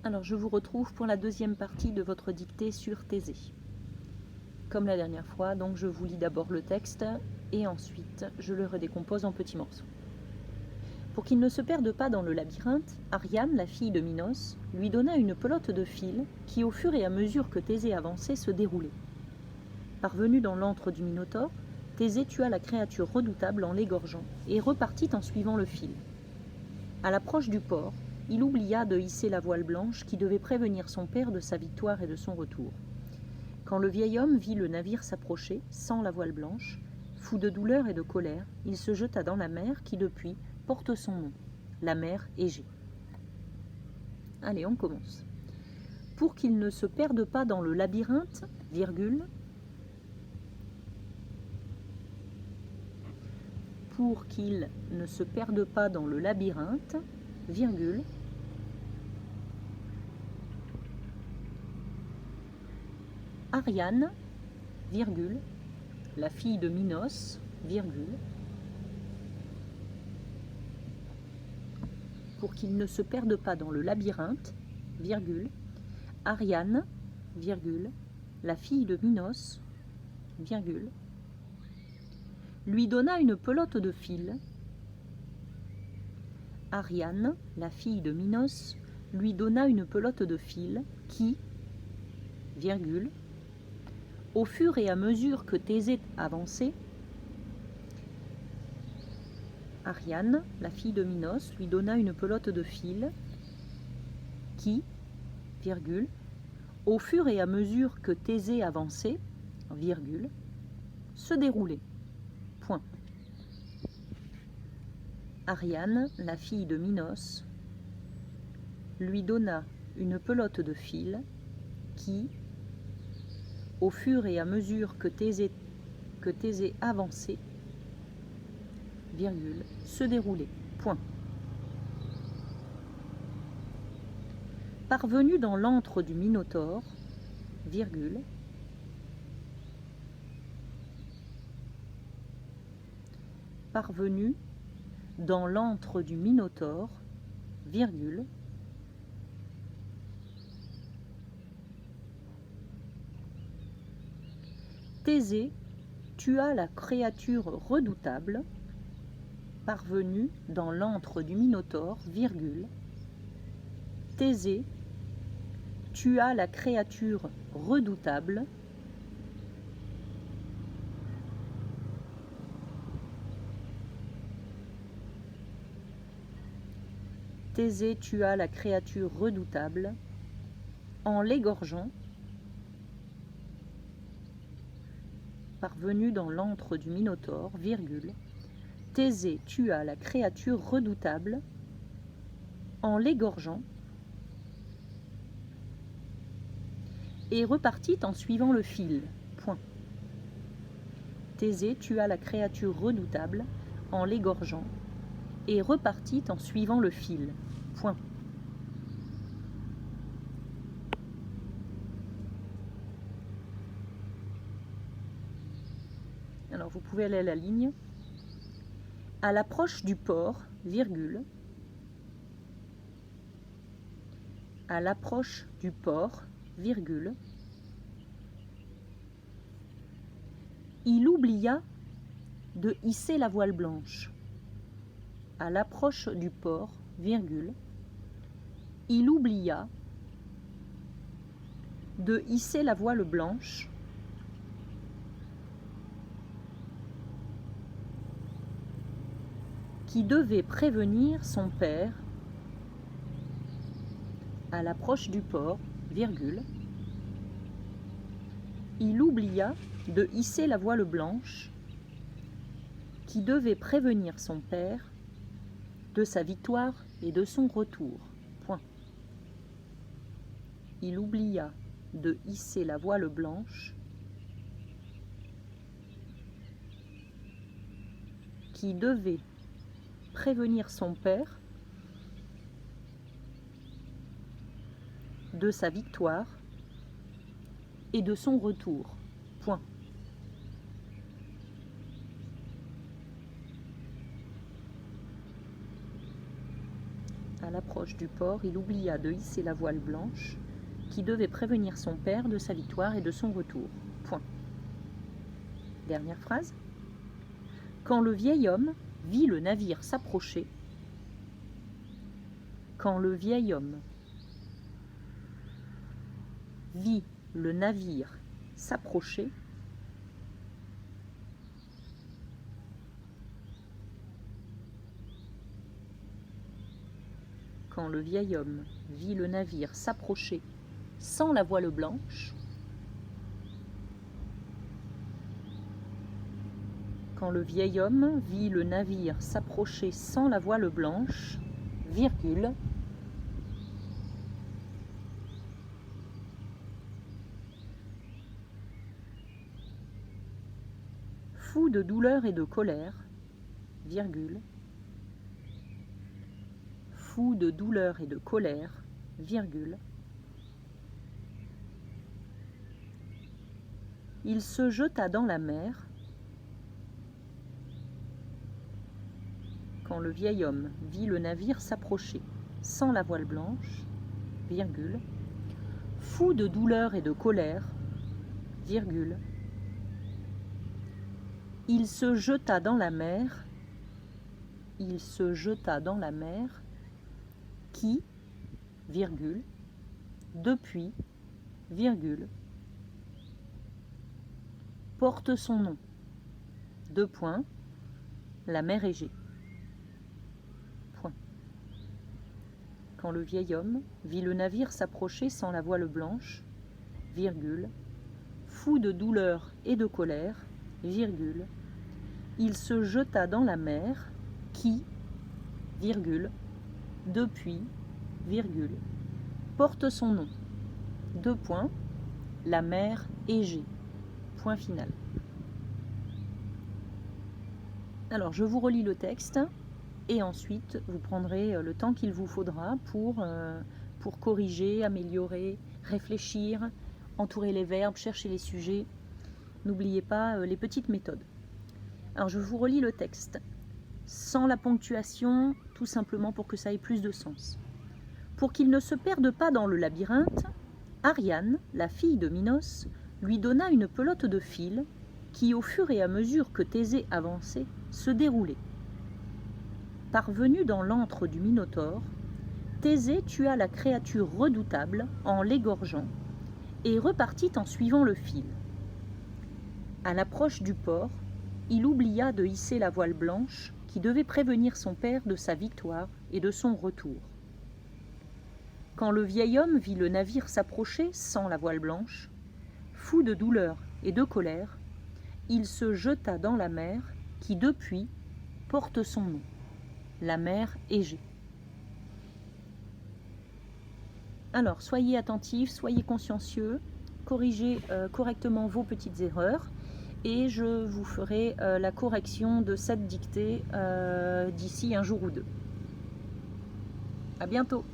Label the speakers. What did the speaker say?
Speaker 1: Alors je vous retrouve pour la deuxième partie de votre dictée sur Thésée. Comme la dernière fois, donc je vous lis d'abord le texte et ensuite je le redécompose en petits morceaux. Pour qu'il ne se perde pas dans le labyrinthe, Ariane, la fille de Minos, lui donna une pelote de fil qui, au fur et à mesure que Thésée avançait, se déroulait. Parvenu dans l'antre du Minotaure, Thésée tua la créature redoutable en l'égorgeant et repartit en suivant le fil. À l'approche du port, il oublia de hisser la voile blanche qui devait prévenir son père de sa victoire et de son retour. Quand le vieil homme vit le navire s'approcher, sans la voile blanche, fou de douleur et de colère, il se jeta dans la mer qui, depuis, porte son nom, la mer Égée. Allez, on commence. Pour qu'il ne se perde pas dans le labyrinthe, virgule, pour qu'il ne se perde pas dans le labyrinthe, virgule, Ariane, virgule, la fille de Minos, virgule, pour qu'il ne se perde pas dans le labyrinthe, virgule, Ariane, virgule, la fille de Minos, virgule, lui donna une pelote de fil. Ariane, la fille de Minos, lui donna une pelote de fil qui, virgule, au fur et à mesure que Thésée avançait, Ariane, la fille de Minos, lui donna une pelote de fil qui, virgule, au fur et à mesure que Thésée avançait, virgule, se déroulait. Point. Ariane, la fille de Minos, lui donna une pelote de fil qui, au fur et à mesure que Thésée avançait, virgule, se déroulait. Point. Parvenu dans l'antre du Minotaure, virgule, parvenu dans l'antre du Minotaure, virgule, Thésée tua la créature redoutable, parvenu dans l'antre du Minotaure, virgule, Thésée tua la créature redoutable, Thésée tua la créature redoutable en l'égorgeant, parvenu dans l'antre du Minotaure, virgule, Thésée tua la créature redoutable en l'égorgeant et repartit en suivant le fil. Point. Thésée tua la créature redoutable en l'égorgeant et repartit en suivant le fil. Point. Alors vous pouvez aller à la ligne. À l'approche du port, virgule, à l'approche du port, virgule, il oublia de hisser la voile blanche. À l'approche du port, virgule, il oublia de hisser la voile blanche qui devait prévenir son père. À l'approche du port, virgule, il oublia de hisser la voile blanche qui devait prévenir son père de sa victoire et de son retour. Point. Il oublia de hisser la voile blanche qui devait prévenir son père de sa victoire et de son retour. Point. À l'approche du port, il oublia de hisser la voile blanche qui devait prévenir son père de sa victoire et de son retour. Point. Dernière phrase. Quand le vieil homme vit le navire s'approcher, quand le vieil homme vit le navire s'approcher, quand le vieil homme vit le navire s'approcher sans la voile blanche, quand le vieil homme vit le navire s'approcher sans la voile blanche, virgule, fou de douleur et de colère, virgule, fou de douleur et de colère, virgule, il se jeta dans la mer quand le vieil homme vit le navire s'approcher sans la voile blanche, virgule, fou de douleur et de colère, virgule, il se jeta dans la mer, il se jeta dans la mer, qui, virgule, depuis, virgule, porte son nom, deux points, la mer Égée. Point. Quand le vieil homme vit le navire s'approcher sans la voile blanche, virgule, fou de douleur et de colère, virgule, il se jeta dans la mer, qui, virgule, depuis, virgule, porte son nom, deux points, la mer Égée. Point final. Alors, je vous relis le texte et ensuite, vous prendrez le temps qu'il vous faudra pour corriger, améliorer, réfléchir, entourer les verbes, chercher les sujets. N'oubliez pas les petites méthodes. Alors, je vous relis le texte sans la ponctuation, tout simplement pour que ça ait plus de sens. Pour qu'il ne se perde pas dans le labyrinthe, Ariane, la fille de Minos, lui donna une pelote de fil qui, au fur et à mesure que Thésée avançait, se déroulait. Parvenu dans l'antre du Minotaure, Thésée tua la créature redoutable en l'égorgeant et repartit en suivant le fil. À l'approche du port, il oublia de hisser la voile blanche qui devait prévenir son père de sa victoire et de son retour. Quand le vieil homme vit le navire s'approcher sans la voile blanche, fou de douleur et de colère, il se jeta dans la mer qui, depuis, porte son nom, la mer Égée. Alors, soyez attentifs, soyez consciencieux, corrigez correctement vos petites erreurs et je vous ferai la correction de cette dictée d'ici un jour ou deux. À bientôt!